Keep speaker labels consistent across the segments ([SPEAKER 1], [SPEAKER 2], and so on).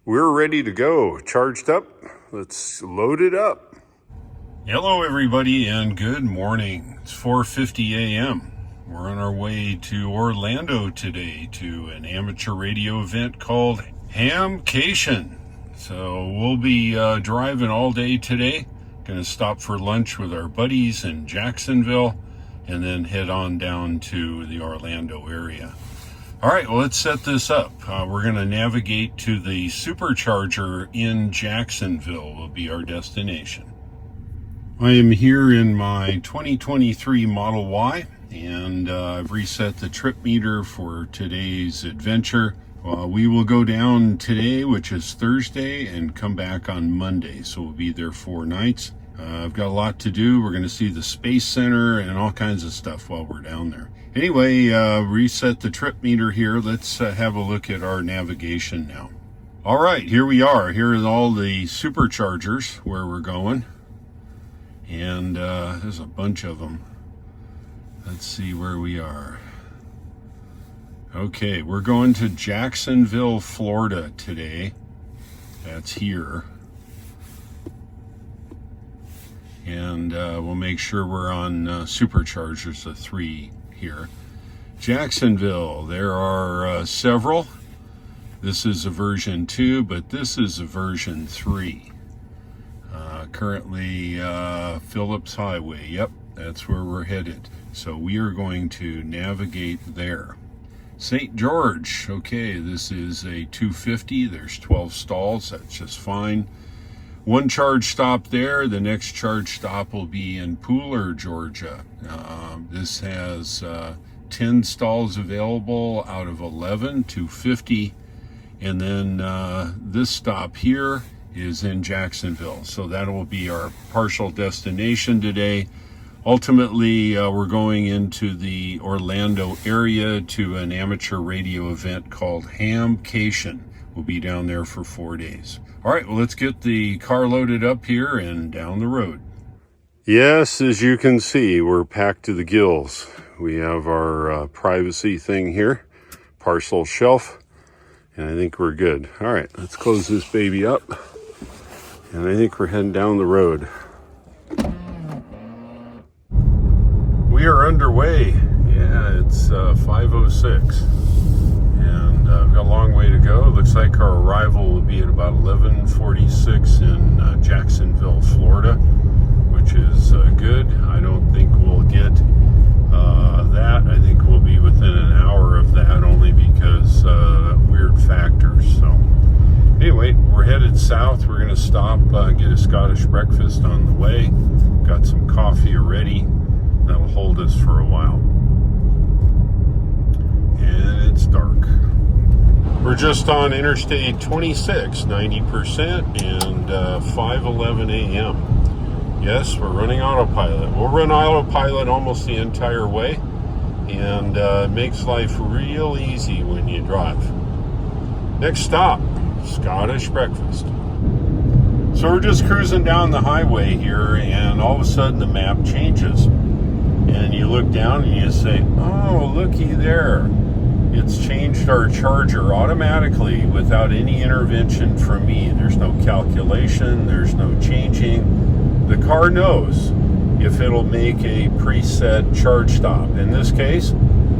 [SPEAKER 1] We're ready to go, charged up. Let's load it up. Hello everybody and good morning. It's 4:50 a.m. We're on our way to Orlando today to an amateur radio event called HamCation. So we'll be driving all day today. Gonna stop for lunch with our buddies in Jacksonville and then head on down to the Orlando area. All right, well, let's set this up. We're going to navigate to the supercharger in Jacksonville will be our destination. I am here in my 2023 Model Y, and I've reset the trip meter for today's adventure. We will go down today, which is Thursday, and come back on Monday, so we'll be there 4 nights. I've got a lot to do. We're going to see the Space Center and all kinds of stuff while we're down there. Anyway, reset the trip meter here. Let's have a look at our navigation now. All right, here we are. Here are all the superchargers where we're going. And there's a bunch of them. Let's see where we are. Okay, we're going to Jacksonville, Florida today. That's here. And we'll make sure we're on superchargers, the 3 here. Jacksonville, there are several. This is a version 2, but this is a version 3. Currently Phillips Highway. Yep, that's where we're headed. So we are going to navigate there. St. George, okay, this is a 250. There's 12 stalls. That's just fine. 1 charge stop there. The next charge stop will be in Pooler, Georgia. This has 10 stalls available out of 11, 250. And then this stop here is in Jacksonville. So that will be our partial destination today. Ultimately, we're going into the Orlando area to an amateur radio event called HamCation. We'll be down there for 4 days. All right, well, let's get the car loaded up here and down the road. Yes, as you can see, we're packed to the gills. We have our privacy thing here, parcel shelf, and I think we're good. All right, let's close this baby up, and I think we're heading down the road. We are underway. Yeah, it's 5:06. And we've got a long way to go. It looks like our arrival will be at about 11:46 in Jacksonville, Florida, which is good. I don't think we'll get that. I think we'll be within an hour of that, only because weird factors. So anyway, we're headed south. We're going to stop, get a Scottish breakfast on the way. Got some coffee already. That'll hold us for a while. And it's dark. We're just on Interstate 26, 90%, and 5:11 a.m. Yes, we're running autopilot. We'll run autopilot almost the entire way, and it makes life real easy when you drive. Next stop, Scottish breakfast. So we're just cruising down the highway here, and all of a sudden the map changes. And you look down and you say, oh, looky there. It's changed our charger automatically without any intervention from me. There's no calculation, there's no changing. The car knows if it'll make a preset charge stop. In this case,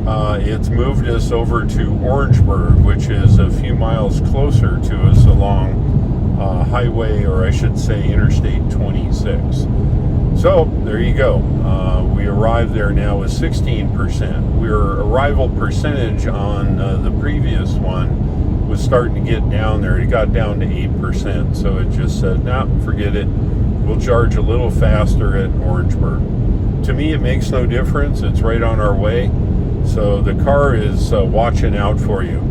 [SPEAKER 1] it's moved us over to Orangeburg, which is a few miles closer to us along highway, or I should say Interstate 26. So there you go. We arrived there now with 16%. Our arrival percentage on the previous one was starting to get down there. It got down to 8%. So it just said, nah, forget it. We'll charge a little faster at Orangeburg. To me, it makes no difference. It's right on our way. So the car is watching out for you.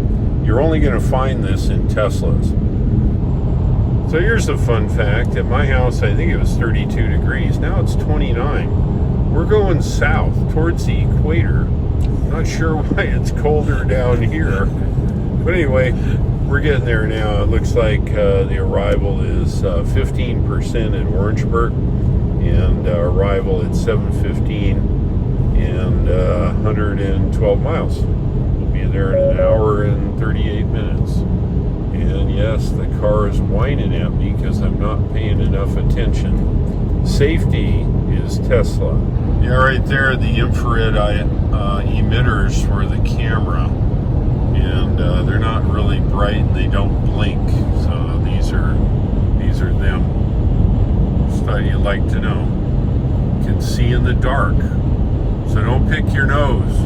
[SPEAKER 1] You're only going to find this in Teslas. So here's a fun fact. At my house, I think it was 32 degrees. Now it's 29. We're going south towards the equator. Not sure why it's colder down here. But anyway, we're getting there now. It looks like the arrival is 15% at Orangeburg, and arrival at 7:15 and 112 miles. We'll be there in an hour and 38 minutes. And yes, the car is whining at me because I'm not paying enough attention. Safety is Tesla. Yeah, right there, the infrared emitters for the camera. And they're not really bright and they don't blink. So these are them. Just thought you'd like to know. You can see in the dark. So don't pick your nose.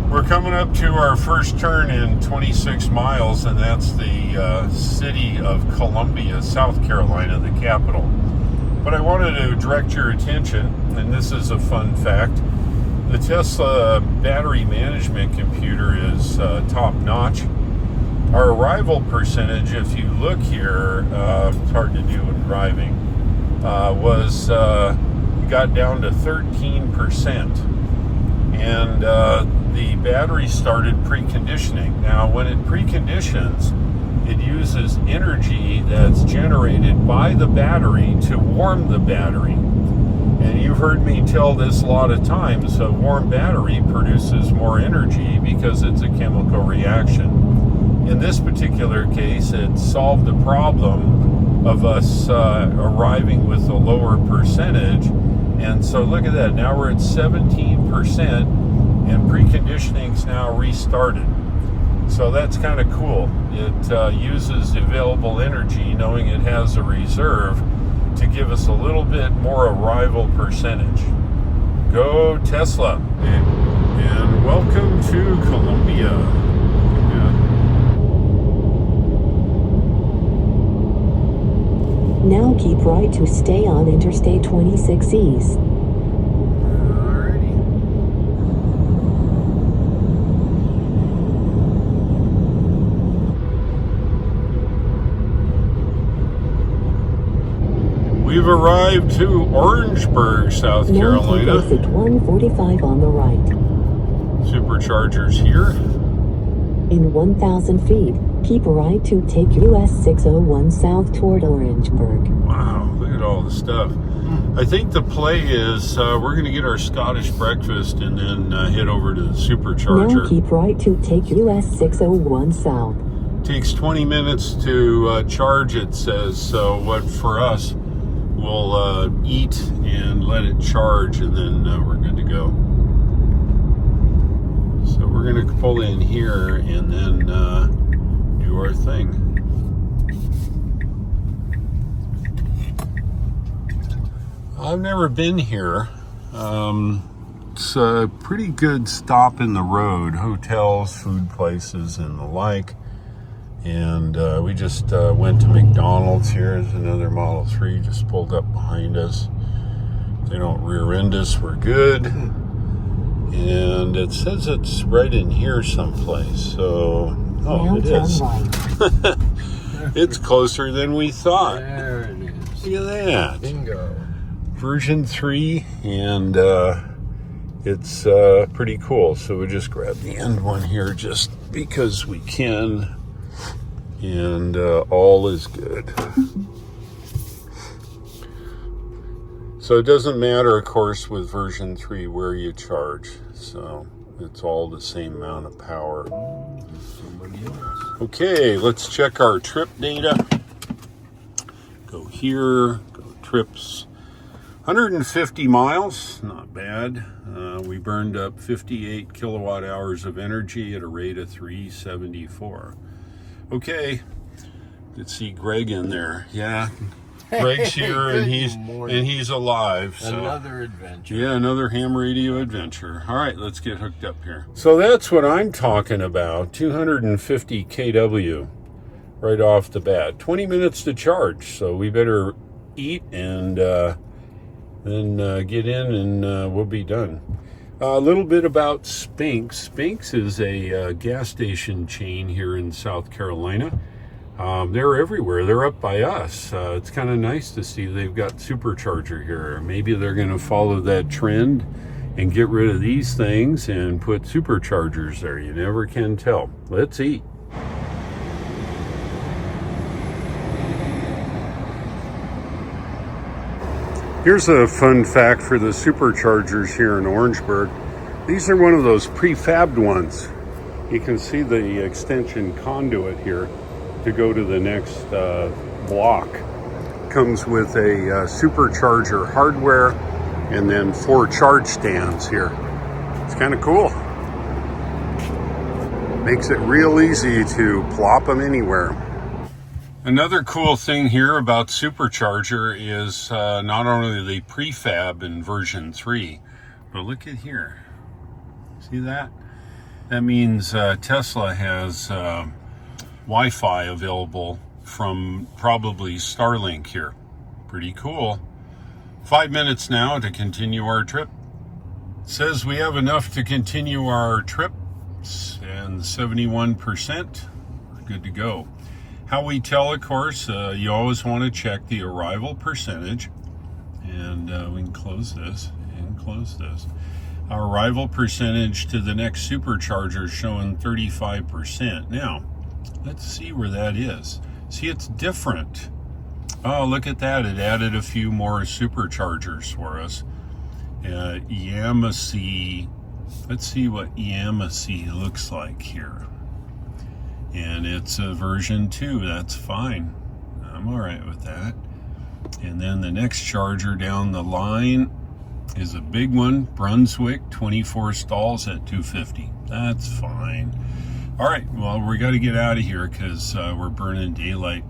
[SPEAKER 1] We're coming up to our first turn in 26 miles, and that's the city of Columbia, South Carolina, the capital. But I wanted to direct your attention, and this is a fun fact. The Tesla battery management computer is top-notch. Our arrival percentage, if you look here, it's hard to do when driving, got down to 13%. And the battery started preconditioning. Now, when it preconditions, it uses energy that's generated by the battery to warm the battery. And you've heard me tell this a lot of times, a warm battery produces more energy because it's a chemical reaction. In this particular case, it solved the problem of us arriving with a lower percentage. And so look at that, now we're at 17% and preconditioning's now restarted. So that's kind of cool. It uses available energy, knowing it has a reserve, to give us a little bit more arrival percentage. Go Tesla. And welcome to Columbia.
[SPEAKER 2] Now keep right to stay on Interstate 26 East.
[SPEAKER 1] Alrighty. We've arrived to Orangeburg, South Carolina.
[SPEAKER 2] Now take exit 145 on the right.
[SPEAKER 1] Superchargers here.
[SPEAKER 2] In 1,000 feet, keep right to take US 601 south toward Orangeburg.
[SPEAKER 1] Wow, look at all the stuff. I think the play is we're going to get our Scottish breakfast and then head over to the supercharger.
[SPEAKER 2] Now keep right to take US 601 south.
[SPEAKER 1] Takes 20 minutes to charge, it says. So what for us, we'll eat and let it charge, and then we're good to go. So we're going to pull in here and then do our thing. I've never been here. It's a pretty good stop in the road. Hotels, food places, and the like. And we just went to McDonald's here. There's another Model 3 just pulled up behind us. If they don't rear end us, we're good. And it says it's right in here someplace. So,
[SPEAKER 2] now
[SPEAKER 1] it is.
[SPEAKER 2] Right.
[SPEAKER 1] It's closer than we thought.
[SPEAKER 3] There it is.
[SPEAKER 1] Look at that.
[SPEAKER 3] Bingo.
[SPEAKER 1] Version 3, and it's pretty cool. So we just grab the end one here just because we can. And all is good. So it doesn't matter, of course, with version 3 where you charge. So it's all the same amount of power.
[SPEAKER 3] Somebody else.
[SPEAKER 1] Okay, let's check our trip data. Go here, go trips. 150 miles, not bad. We burned up 58 kilowatt hours of energy at a rate of 374. Okay, let's see Greg in there. Yeah, Greg's here and he's alive. So.
[SPEAKER 3] Another adventure.
[SPEAKER 1] Yeah, another ham radio adventure. All right, let's get hooked up here. So that's what I'm talking about. 250 kW right off the bat. 20 minutes to charge. So we better eat and then get in and we'll be done. A little bit about Spinks. Spinks is a gas station chain here in South Carolina. They're everywhere. They're up by us. It's kind of nice to see they've got supercharger here. Maybe they're going to follow that trend and get rid of these things and put superchargers there. You never can tell. Let's eat. Here's a fun fact for the superchargers here in Orangeburg. These are one of those prefabbed ones. You can see the extension conduit here. to go to the next block. Comes with a supercharger hardware and then 4 charge stands here. It's kind of cool. Makes it real easy to plop them anywhere. Another cool thing here about supercharger is not only the prefab in version 3, but look at here. See that? That means Tesla has Wi-Fi available from probably Starlink here. Pretty cool. 5 minutes now to continue our trip. It says we have enough to continue our trip, and 71%. Good to go. How we tell, of course, you always want to check the arrival percentage. And we can close this and close this. Our arrival percentage to the next supercharger is showing 35%. Now, let's see where that is. See, it's different. Oh, look at that. It added a few more superchargers for us. Yamacy. Let's see what Yamacy looks like here. And it's a version 2. That's fine. I'm all right with that. And then the next charger down the line is a big one, Brunswick, 24 stalls at 250. That's fine. All right, well, we got to get out of here because we're burning daylight.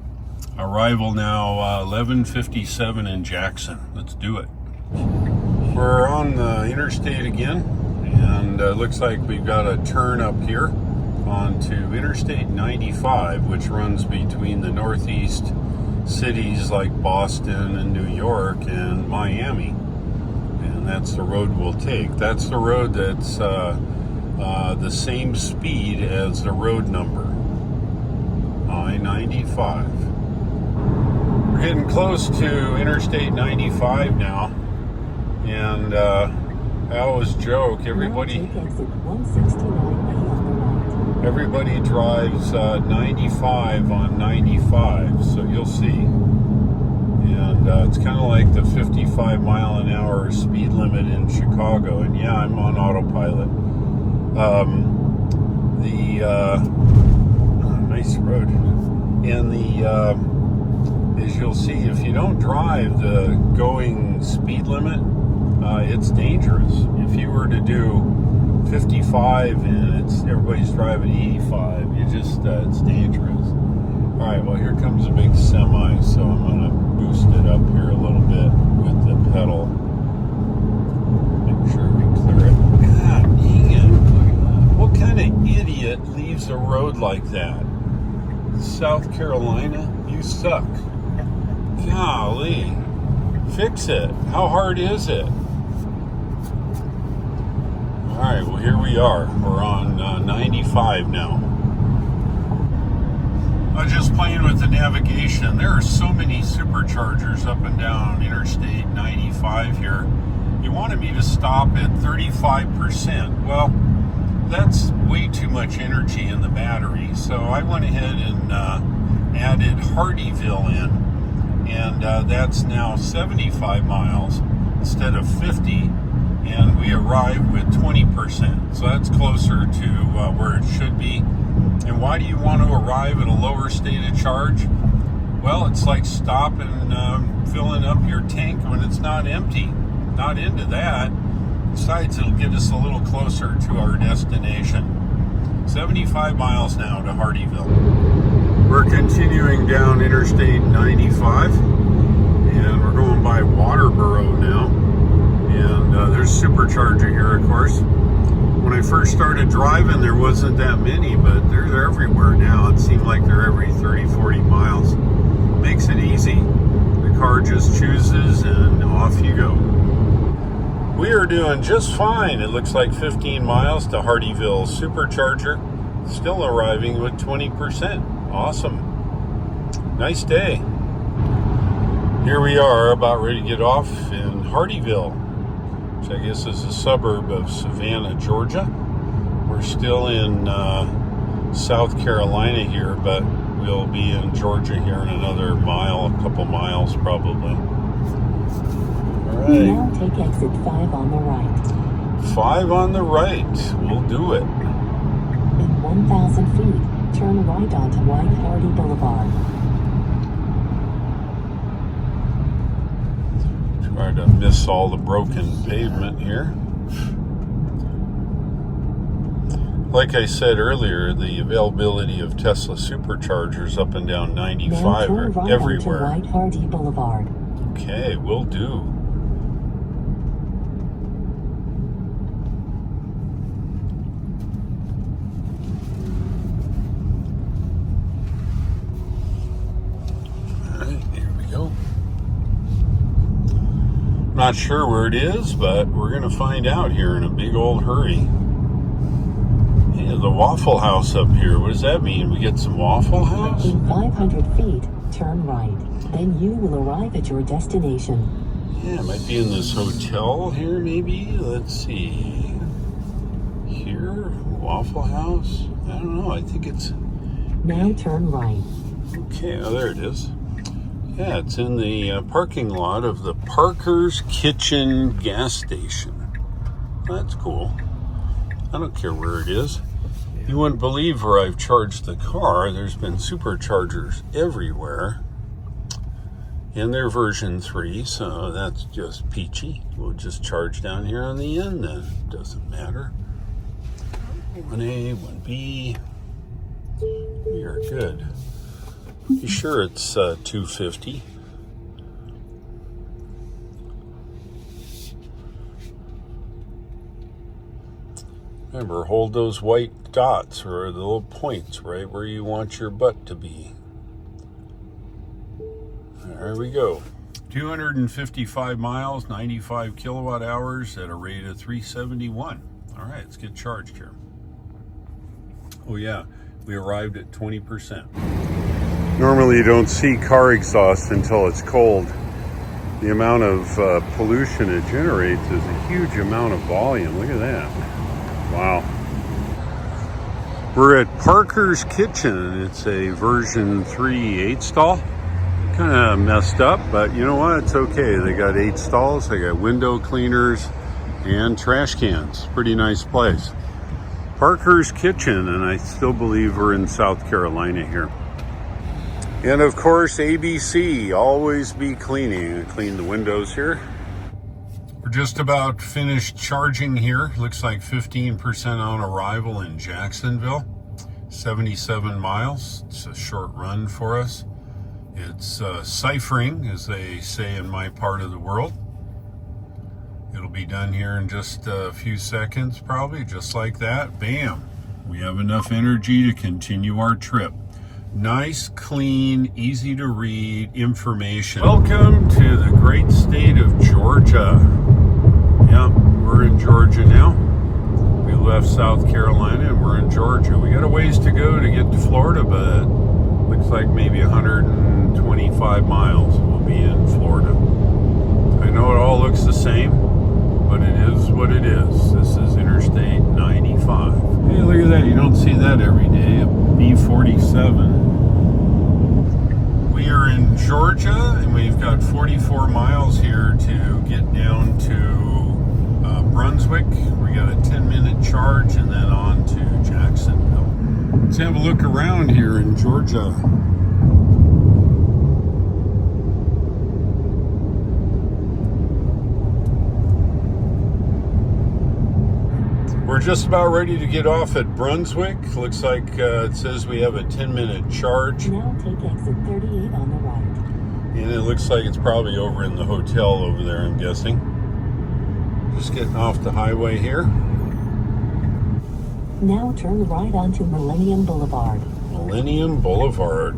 [SPEAKER 1] Arrival now 11:57 in Jackson. Let's do it. We're on the interstate again, and looks like we've got a turn up here onto Interstate 95, which runs between the northeast cities like Boston and New York and Miami. And that's the road we'll take. That's the road that's the same speed as the road number, I-95. We're getting close to Interstate 95 now, and I always joke, everybody drives 95 on 95, so you'll see. And it's kind of like the 55 mile an hour speed limit in Chicago. And yeah, I'm on autopilot. Nice road. And as you'll see, if you don't drive the going speed limit, it's dangerous. If you were to do 55 and everybody's driving 85, it's dangerous. All right, well, here comes a big semi, so I'm gonna boost it up here a little bit with the pedal. Make sure we clear it. God dang it. What kind of idiot leaves a road like that? South Carolina, you suck. Golly. Fix it. How hard is it? All right, well, here we are. We're on 95 now. I was just playing with the navigation. There are so many superchargers up and down Interstate 95 here. It wanted me to stop at 35%. Well, that's way too much energy in the battery. So I went ahead and added Hardeeville in. And that's now 75 miles instead of 50. And we arrived with 20%. So that's closer to where it should be. And why do you want to arrive at a lower state of charge? Well, it's like stopping, filling up your tank when it's not empty. Not into that. Besides, it'll get us a little closer to our destination. 75 miles now to Hardeeville. We're continuing down Interstate 95, and we're going by Waterboro now. And there's supercharger here, of course. When I first started driving, there wasn't that many, but they're everywhere now. It seemed like they're every 30, 40 miles. Makes it easy. The car just chooses, and off you go. We are doing just fine. It looks like 15 miles to Hardeeville supercharger. Still arriving with 20%. Awesome. Nice day. Here we are, about ready to get off in Hardeeville, which I guess is a suburb of Savannah, Georgia. We're still in South Carolina here, but we'll be in Georgia here in another mile, a couple miles probably. All right.
[SPEAKER 2] Now take exit 5 on the right.
[SPEAKER 1] 5 on the right. We'll do it.
[SPEAKER 2] In 1,000 feet, turn right onto White Hardy Boulevard.
[SPEAKER 1] Try to miss all the broken pavement here. Like I said earlier, the availability of Tesla superchargers up and down 95
[SPEAKER 2] now turn
[SPEAKER 1] are
[SPEAKER 2] right
[SPEAKER 1] everywhere.
[SPEAKER 2] onto White Hardy Boulevard.
[SPEAKER 1] Okay, will do. Alright, here we go. Not sure where it is, but we're going to find out here in a big old hurry. Yeah, the Waffle House up here. What does that mean? We get some Waffle House?
[SPEAKER 2] In 500 feet, turn right. Then you will arrive at your destination.
[SPEAKER 1] Yeah, it might be in this hotel here, maybe. Let's see. Here? Waffle House? I don't know. I think it's...
[SPEAKER 2] Now turn right.
[SPEAKER 1] Okay, oh, there it is. Yeah, it's in the parking lot of the Parker's Kitchen gas station. That's cool. I don't care where it is. You wouldn't believe where I've charged the car. There's been superchargers everywhere. And they're version 3, so that's just peachy. We'll just charge down here on the end then. Doesn't matter. 1A, 1B. We are good. Be sure it's 250. Remember, hold those white dots or the little points right where you want your butt to be. There we go. 255 miles, 95 kilowatt hours at a rate of 371. All right, let's get charged here. Oh yeah, we arrived at 20%. Normally you don't see car exhaust until it's cold. The amount of pollution it generates is a huge amount of volume. Look at that. Wow. We're at Parker's Kitchen. It's a version 3 8 stall. Kind of messed up, but you know what? It's okay. They got 8 stalls. They got window cleaners and trash cans. Pretty nice place. Parker's Kitchen, and I still believe we're in South Carolina here. And of course, ABC, always be cleaning. Clean the windows here. We're just about finished charging here. Looks like 15% on arrival in Jacksonville. 77 miles. It's a short run for us. It's ciphering, as they say in my part of the world. It'll be done here in just a few seconds, probably, just like that. Bam! We have enough energy to continue our trip. Nice, clean, easy to read information. Welcome to the great state of Georgia. Yep, we're in Georgia now. We left South Carolina and we're in Georgia. We got a ways to go to get to Florida, but looks like maybe 125 miles we'll be in Florida. I know it all looks the same, but it is what it is. This is Interstate 95. Hey, look at that. You don't see that every day. A B47. We are in Georgia, and we've got 44 miles here to get down to Brunswick. We got a 10-minute charge and then on to Jacksonville. Let's have a look around here in Georgia. We're just about ready to get off at Brunswick. Looks like it says we have a 10-minute charge.
[SPEAKER 2] Now take exit 38 on the right.
[SPEAKER 1] And it looks like it's probably over in the hotel over there, I'm guessing. Just getting off the highway here.
[SPEAKER 2] Now turn right onto Millennium Boulevard.
[SPEAKER 1] Millennium Boulevard.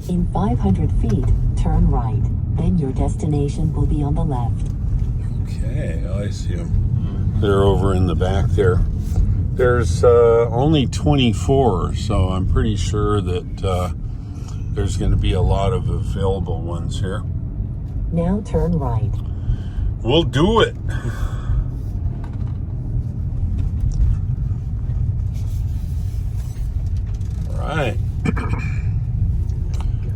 [SPEAKER 2] In 500 feet, turn right. Then your destination will be on the left.
[SPEAKER 1] Okay, I see them. They're over in the back there. There's only 24, so I'm pretty sure that there's going to be a lot of available ones here.
[SPEAKER 2] Now turn right.
[SPEAKER 1] We'll do it. All right.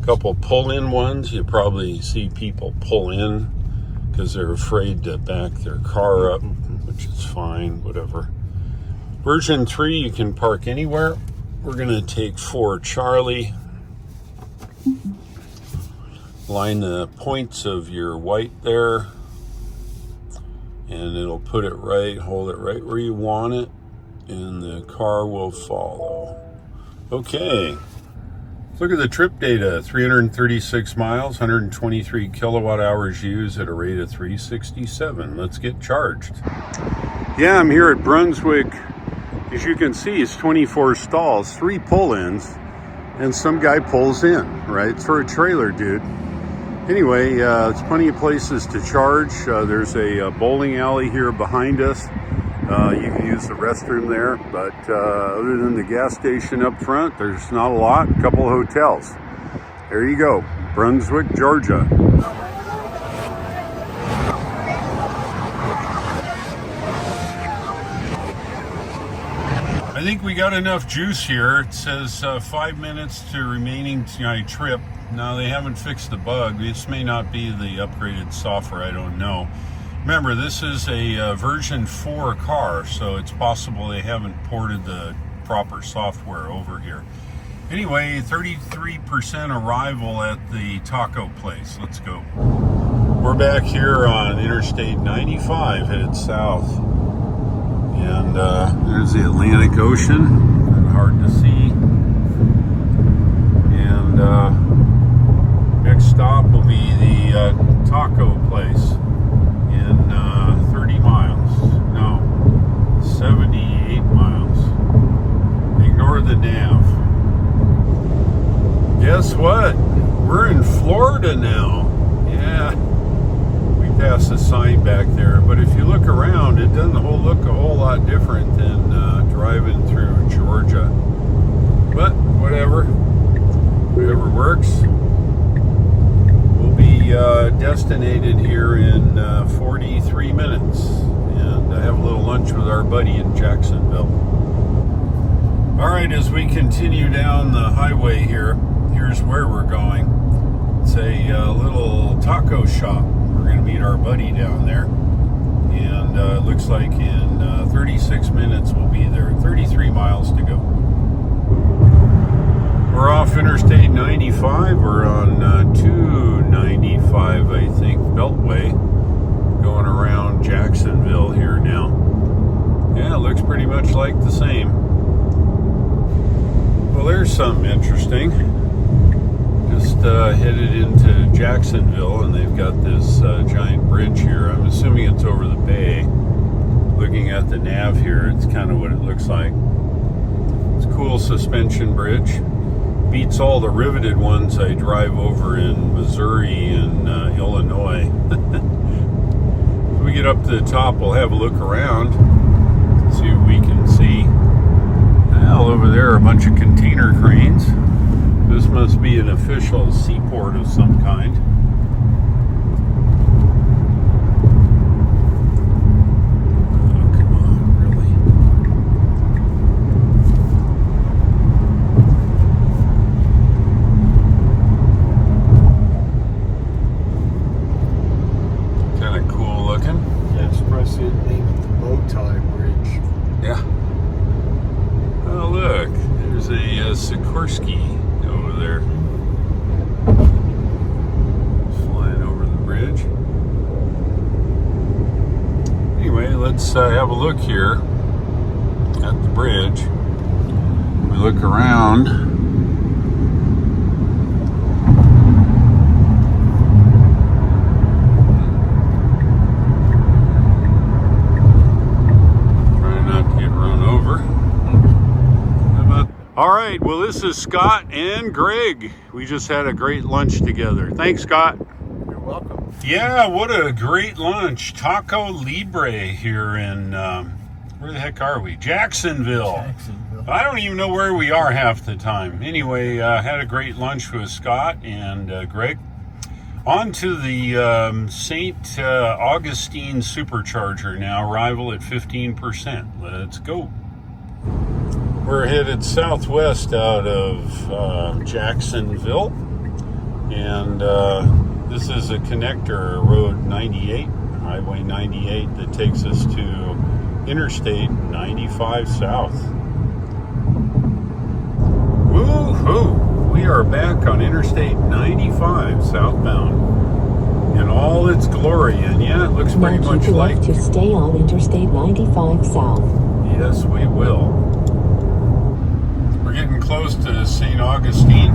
[SPEAKER 1] Couple pull-in ones. You probably see people pull in because they're afraid to back their car up, which is fine, whatever. Version 3, you can park anywhere. We're going to take 4 Charlie. Line the points of your white there, and it'll put it right, hold it right where you want it, and the car will follow. Okay, look at the trip data. 336 miles, 123 kilowatt hours used at a rate of 367. Let's get charged. Yeah, I'm here at Brunswick. As you can see, it's 24 stalls, 3 pull-ins, and some guy pulls in, right? It's for a trailer, dude. Anyway, it's plenty of places to charge. There's a bowling alley here behind us. You can use the restroom there, but other than the gas station up front, there's not a lot. A couple of hotels. There you go, Brunswick, Georgia. I think we got enough juice here. It says 5 minutes to remaining tonight trip. No, they haven't fixed the bug. This may not be the upgraded software, I don't know. Remember, this is a version 4 car, so it's possible they haven't ported the proper software over here. Anyway, 33% arrival at the taco place. Let's go. We're back here on Interstate 95, headed south. And there's the Atlantic Ocean, kind of hard to see. And next stop will be the taco place in 30 miles. No, 78 miles. Ignore the nav. Guess what? We're in Florida now. Yeah. We passed a sign back there, but if you look around, it doesn't look a whole lot different than driving through Georgia. But whatever works. We'll be destinated here in 43 minutes, and I have a little lunch with our buddy in Jacksonville. All right, as we continue down the highway here, here's where we're going. It's a little taco shop. We're going to meet our buddy down there, and it looks like in 36 minutes we'll be there. 33 miles to go. We're off Interstate 95. We're on 295, I think, Beltway, going around Jacksonville here now. Yeah, it looks pretty much like the same. Well, there's something interesting. Just headed into Jacksonville, and they've got this giant bridge here. I'm assuming it's over the bay. Looking at the nav here, it's kind of what it looks like. It's a cool suspension bridge. Beats all the riveted ones I drive over in Missouri and Illinois. If we get up to the top, we'll have a look around, see what we can see. Well, over there are a bunch of container cranes. This must be an official seaport of some kind. Oh, come on, really? Kind of cool looking.
[SPEAKER 3] That's probably the name of the bow tie bridge.
[SPEAKER 1] Yeah. Oh, look. There's a Sikorsky over there. Flying over the bridge. Anyway, let's have a look here at the bridge. We look around. Trying not to get run over. All right, well, this is Scott and Greg. We just had a great lunch together. Thanks, Scott.
[SPEAKER 3] You're welcome.
[SPEAKER 1] Yeah, what a great lunch. Taco Libre here in, where the heck are we? Jacksonville. I don't even know where we are half the time. Anyway, had a great lunch with Scott and Greg. On to the St. Augustine supercharger now. Arrival at 15%. Let's go. We're headed southwest out of Jacksonville, and This is a connector, Road 98, Highway 98, that takes us to Interstate 95 South. Woo-hoo! We are back on Interstate 95 southbound in all its glory, and yeah, it looks pretty
[SPEAKER 2] Now
[SPEAKER 1] much
[SPEAKER 2] keep
[SPEAKER 1] like...
[SPEAKER 2] left to stay on Interstate 95 South.
[SPEAKER 1] Yes, we will. We're getting close to St. Augustine.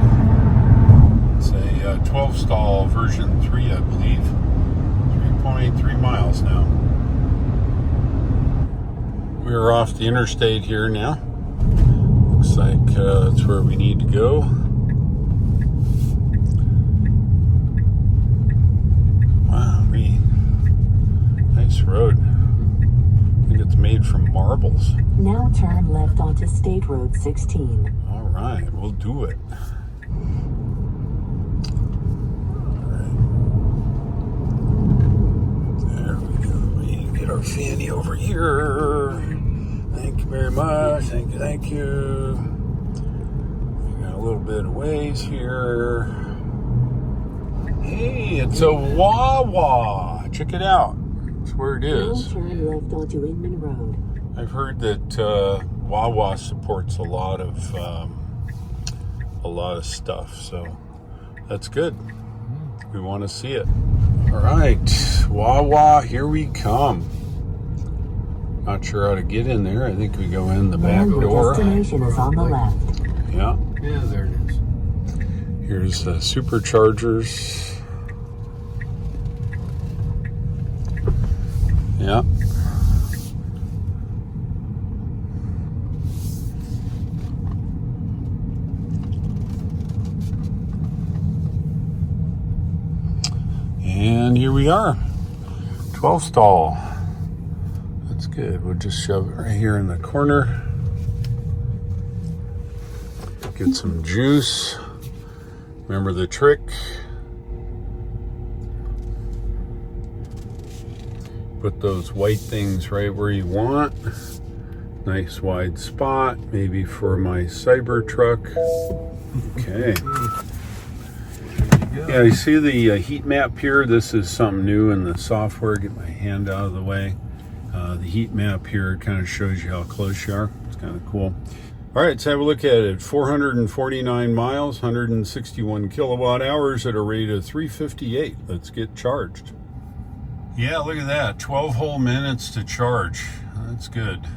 [SPEAKER 1] It's a 12-stall version 3, I believe. 3.3 miles now. We're off the interstate here now. Looks like that's where we need to go. Wow, nice road. I think it's made from marbles.
[SPEAKER 2] Now turn left onto State Road 16.
[SPEAKER 1] All right, we'll do it. Our Fanny over here. Thank you very much. Thank you. We got a little bit of ways here. Hey, it's a Wawa. Check it out. That's where it is.
[SPEAKER 2] Now turn left onto Inman Road.
[SPEAKER 1] I've heard that Wawa supports a lot of stuff, so that's good. We want to see it. All right, Wawa, here we come. Not sure how to get in there. I think we go in the back door.
[SPEAKER 2] The destination is on the left.
[SPEAKER 1] Yeah.
[SPEAKER 3] Yeah, there it is.
[SPEAKER 1] Here's the superchargers. Yeah. And here we are. 12 stall. That's good. We'll just shove it right here in the corner. Get some juice. Remember the trick. Put those white things right where you want. Nice wide spot, maybe for my Cyber truck. Okay. Yeah, you see the heat map here? This is something new in the software. Get my hand out of the way. The heat map here kind of shows you how close you are. It's kind of cool. All right, let's have a look at it. 449 miles, 161 kilowatt hours at a rate of 358. Let's get charged. Yeah, look at that. 12 whole minutes to charge. That's good.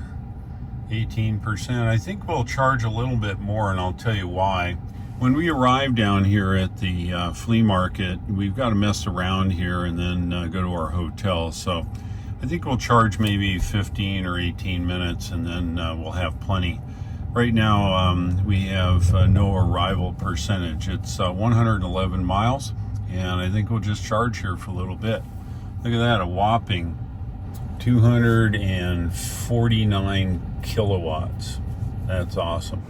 [SPEAKER 1] 18%. I think we'll charge a little bit more, and I'll tell you why. When we arrive down here at the flea market, we've got to mess around here and then go to our hotel. So I think we'll charge maybe 15 or 18 minutes, and then we'll have plenty. Right now, we have no arrival percentage. It's 111 miles, and I think we'll just charge here for a little bit. Look at that, a whopping 249 kilowatts. That's awesome.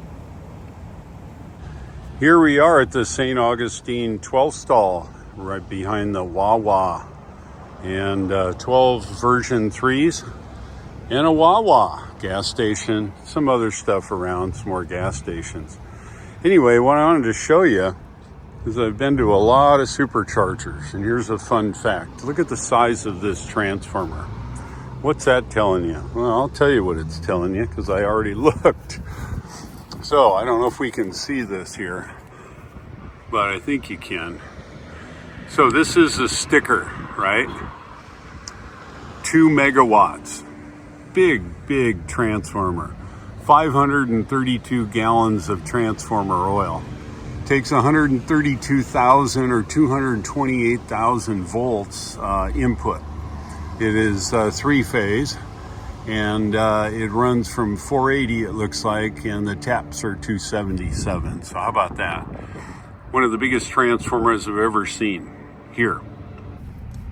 [SPEAKER 1] Here we are at the St. Augustine 12 stall, right behind the Wawa, and 12 version 3s, and a Wawa gas station, some other stuff around, some more gas stations. Anyway, what I wanted to show you is I've been to a lot of superchargers, and here's a fun fact. Look at the size of this transformer. What's that telling you? Well, I'll tell you what it's telling you, because I already looked. So I don't know if we can see this here, but I think you can. So this is a sticker, right? 2 megawatts. Big transformer. 532 gallons of transformer oil. Takes 132,000 or 228,000 volts input. It is 3-phase, and it runs from 480, it looks like, and the taps are 277. So how about that? One of the biggest transformers I've ever seen here.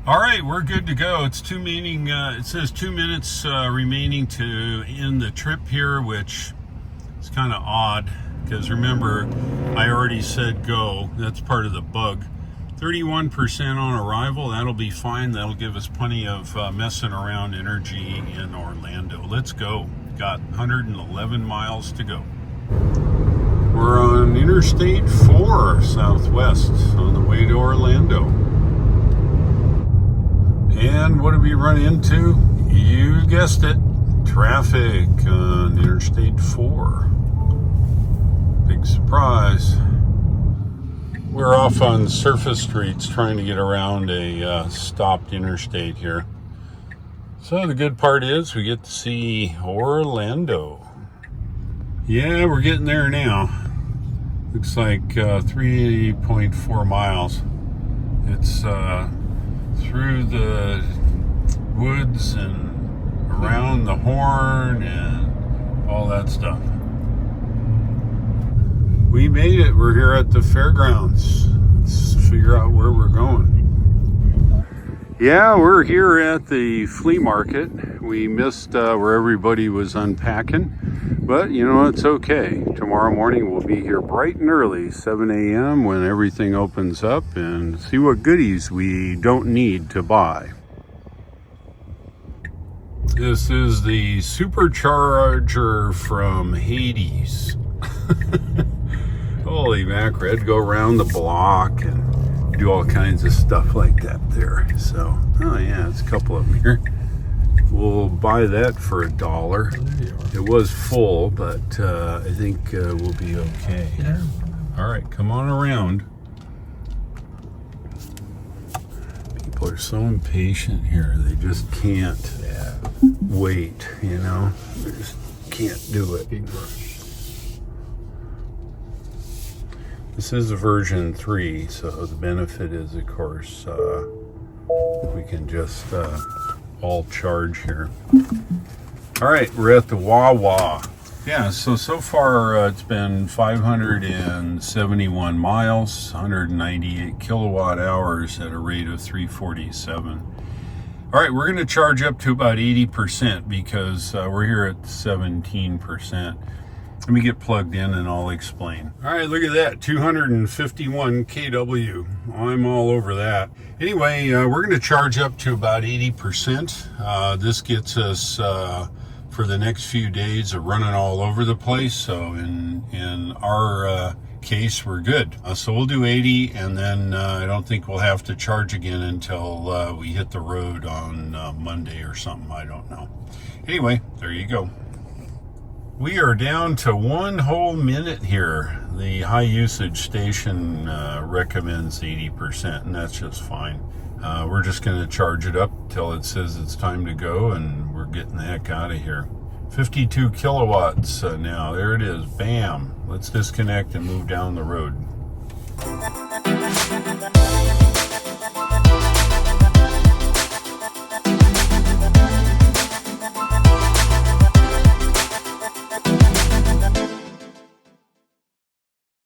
[SPEAKER 1] All right, we're good to go. It's it says 2 minutes remaining to end the trip here, which is kind of odd, because remember, I already said go. That's part of the bug. 31% on arrival, that'll be fine. That'll give us plenty of messing around energy in Orlando. Let's go. Got 111 miles to go. We're on Interstate 4 Southwest on the way to Orlando. And what did we run into? You guessed it. Traffic on Interstate 4. Big surprise. We're off on surface streets trying to get around a stopped interstate here. So the good part is we get to see Orlando. Yeah, we're getting there now. Looks like 3.4 miles. It's through the woods and around the Horn and all that stuff. We made it. We're here at the fairgrounds. Let's figure out where we're going. Yeah, we're here at the flea market. We missed where everybody was unpacking, but you know, it's okay. Tomorrow morning we'll be here bright and early, 7 a.m. when everything opens up, and see what goodies we don't need to buy. This is the supercharger from Hades. Holy mackerel, I'd go around the block and do all kinds of stuff like that there. So, oh yeah, it's a couple of them here. We'll buy that for $1. It was full, but I think we'll be okay. Yeah. All right, come on around. People are so impatient here. They just can't wait, you know? They just can't do it. This is a version 3, so the benefit is, of course, we can just all charge here. All right, we're at the Wawa. Yeah, so far it's been 571 miles, 198 kilowatt hours at a rate of 347. All right, we're going to charge up to about 80% because we're here at 17%. Let me get plugged in and I'll explain. All right, look at that, 251 kW. I'm all over that. Anyway, we're going to charge up to about 80%. This gets us for the next few days of running all over the place. So in our case, we're good. So we'll do 80, and then I don't think we'll have to charge again until we hit the road on Monday or something. I don't know. Anyway, there you go. We are down to 1 whole minute here. The high usage station recommends 80%, and that's just fine. We're just going to charge it up till it says it's time to go, and we're getting the heck out of here. 52 kilowatts now. There it is. Bam. Let's disconnect and move down the road.